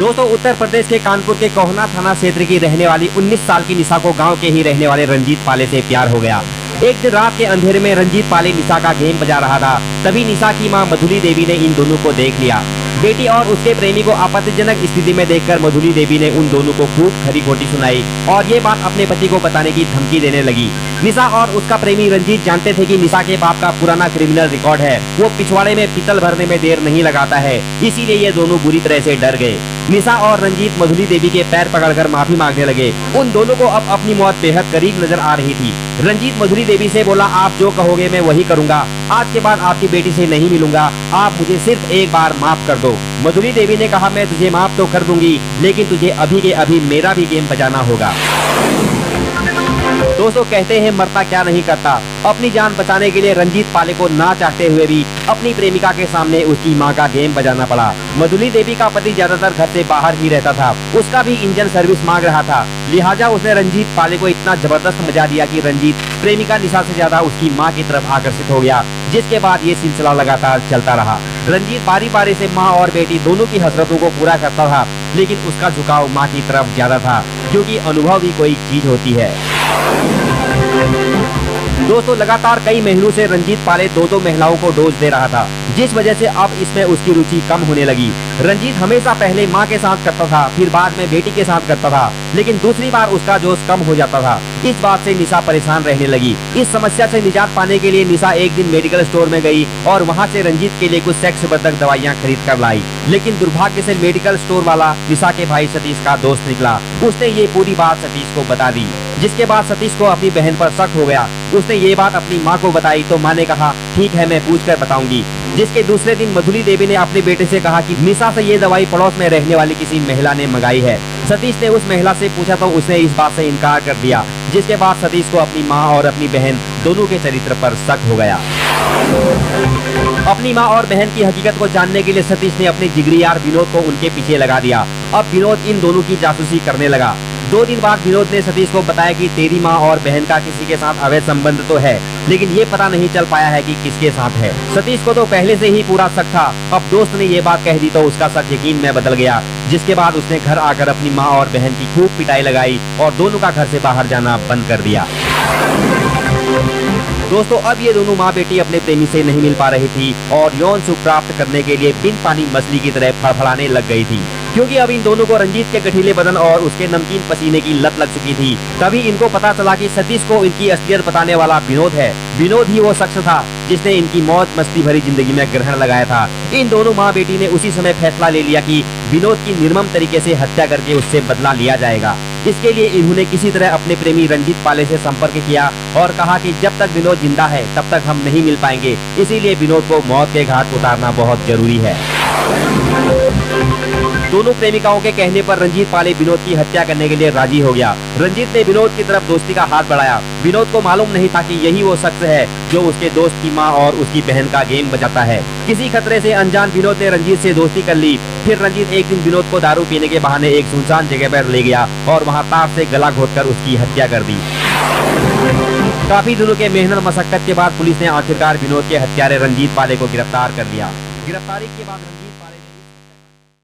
दोस्तों, उत्तर प्रदेश के कानपुर के कोहना थाना क्षेत्र की रहने वाली 19 साल की निशा को गांव के ही रहने वाले रंजीत पाले से प्यार हो गया। एक दिन रात के अंधेरे में रंजीत पाले निशा का गेम बजा रहा था। तभी निशा की मां मधुली देवी ने इन दोनों को देख लिया। बेटी और उसके प्रेमी को आपत्तिजनक स्थिति में देखकर मधुली देवी ने उन दोनों को खूब खरी खोटी सुनाई और ये बात अपने पति को बताने की धमकी देने लगी। निशा और उसका प्रेमी रंजीत जानते थे कि निशा के बाप का पुराना क्रिमिनल रिकॉर्ड है। वो पिछवाड़े में पीतल भरने में देर नहीं लगाता है, इसीलिए ये दोनों बुरी तरह से डर गए। निशा और रंजीत मधुली देवी के पैर पकड़कर माफी मांगने लगे। उन दोनों को अब अपनी मौत बेहद करीब नजर आ रही थी। रंजीत मधुली देवी से बोला, आप जो कहोगे मैं वही करूंगा। आज के बाद आपकी बेटी से नहीं मिलूंगा, आप मुझे सिर्फ एक बार माफ कर दो। मधुली देवी ने कहा, मैं तुझे माफ तो कर दूंगी, लेकिन तुझे अभी के अभी मेरा भी गेम बजाना होगा। दोस्तों, कहते हैं मरता क्या नहीं करता। अपनी जान बचाने के लिए रंजीत पाले को ना चाहते हुए भी अपनी प्रेमिका के सामने उसकी मां का गेम बजाना पड़ा। मधुली देवी का पति ज्यादातर घर से बाहर ही रहता था। उसका भी इंजन सर्विस मांग रहा था, लिहाजा उसने रंजीत पाले को इतना जबरदस्त मजा दिया कि रंजीत प्रेमिका निशा से ज्यादा उसकी मां की तरफ आकर्षित हो गया। जिसके बाद ये सिलसिला लगातार चलता रहा। रंजीत बारी बारी से माँ और बेटी दोनों की हसरतों को पूरा करता था, लेकिन उसका झुकाव माँ की तरफ ज्यादा था, क्योंकि अनुभव भी कोई चीज होती है। दोस्तों, लगातार कई महीनों से रंजीत पाले दो महिलाओं को डोज दे रहा था, जिस वजह से अब इसमें उसकी रुचि कम होने लगी। रंजीत हमेशा पहले मां के साथ करता था, फिर बाद में बेटी के साथ करता था, लेकिन दूसरी बार उसका जोश कम हो जाता था। इस बात से निशा परेशान रहने लगी। इस समस्या से निजात पाने के लिए निशा एक दिन मेडिकल स्टोर में गई और वहां से रंजीत के लिए कुछ सेक्स वर्धक दवाइयां खरीद कर लाई। लेकिन दुर्भाग्य से मेडिकल स्टोर वाला निशा के भाई सतीश का दोस्त निकला। उसने ये पूरी बात सतीश को बता दी, जिसके बाद सतीश को अपनी बहन पर शक हो गया। उसने ये बात अपनी माँ को बताई तो माँ ने कहा, ठीक है, मैं पूछ कर बताऊंगी। जिसके दूसरे दिन मधुली देवी ने अपने बेटे से कहा कि निशा से ये दवाई पड़ोस में रहने वाली किसी महिला ने मंगाई है। सतीश ने उस महिला से पूछा तो उसने इस बात से इनकार कर दिया, जिसके बाद सतीश को अपनी माँ और अपनी बहन दोनों के चरित्र पर शक हो गया। अपनी माँ और बहन की हकीकत को जानने के लिए सतीश ने अपने जिगरी यार विनोद को उनके पीछे लगा दिया। अब विनोद इन दोनों की जासूसी करने लगा। 2 दिन बाद विनोद ने सतीश को बताया कि तेरी माँ और बहन का किसी के साथ अवैध संबंध तो है, लेकिन ये पता नहीं चल पाया है कि किसके साथ है। सतीश को तो पहले से ही पूरा शक था। अब दोस्त ने ये बात कह दी तो उसका शक यकीन में बदल गया, जिसके बाद उसने घर आकर अपनी माँ और बहन की खूब पिटाई लगाई और दोनों का घर से बाहर जाना बंद कर दिया। दोस्तों, अब ये दोनों माँ बेटी अपने प्रेमी से नहीं मिल पा रही थी और यौन सुख प्राप्त करने के लिए बिन पानी मछली की तरह फड़फड़ाने लग गई थी, क्योंकि अब इन दोनों को रंजीत के गठीले बदन और उसके नमकीन पसीने की लत लग चुकी थी। तभी इनको पता चला कि सतीश को इनकी असलियत बताने वाला विनोद है। विनोद ही वो शख्स था जिसने इनकी मौत मस्ती भरी जिंदगी में ग्रहण लगाया था। इन दोनों माँ बेटी ने उसी समय फैसला ले लिया कि विनोद की निर्मम तरीके से हत्या करके उससे बदला लिया जाएगा। इसके लिए इन्होंने किसी तरह अपने प्रेमी रंजीत पाले से संपर्क किया और कहा कि जब तक विनोद जिंदा है तब तक हम नहीं मिल पाएंगे, इसीलिए विनोद को मौत के घाट उतारना बहुत जरूरी है। दोनों प्रेमिकाओं के कहने पर रंजीत पाले विनोद की हत्या करने के लिए राजी हो गया। रंजीत ने विनोद की तरफ दोस्ती का हाथ बढ़ाया। विनोद को मालूम नहीं था कि यही वो शख्स है जो उसके दोस्त की मां और उसकी बहन का गेम बजाता है। किसी खतरे से अनजान विनोद ने रंजीत से दोस्ती कर ली। फिर रंजीत एक दिन विनोद को दारू पीने के बहाने एक सुनसान जगह पर ले गया और वहाँ तार से गला घोटकर उसकी हत्या कर दी। काफी दिनों के मेहनत मशक्कत के बाद पुलिस ने आखिरकार विनोद के हत्यारे रंजीत पाले को गिरफ्तार कर लिया। गिरफ्तारी के बाद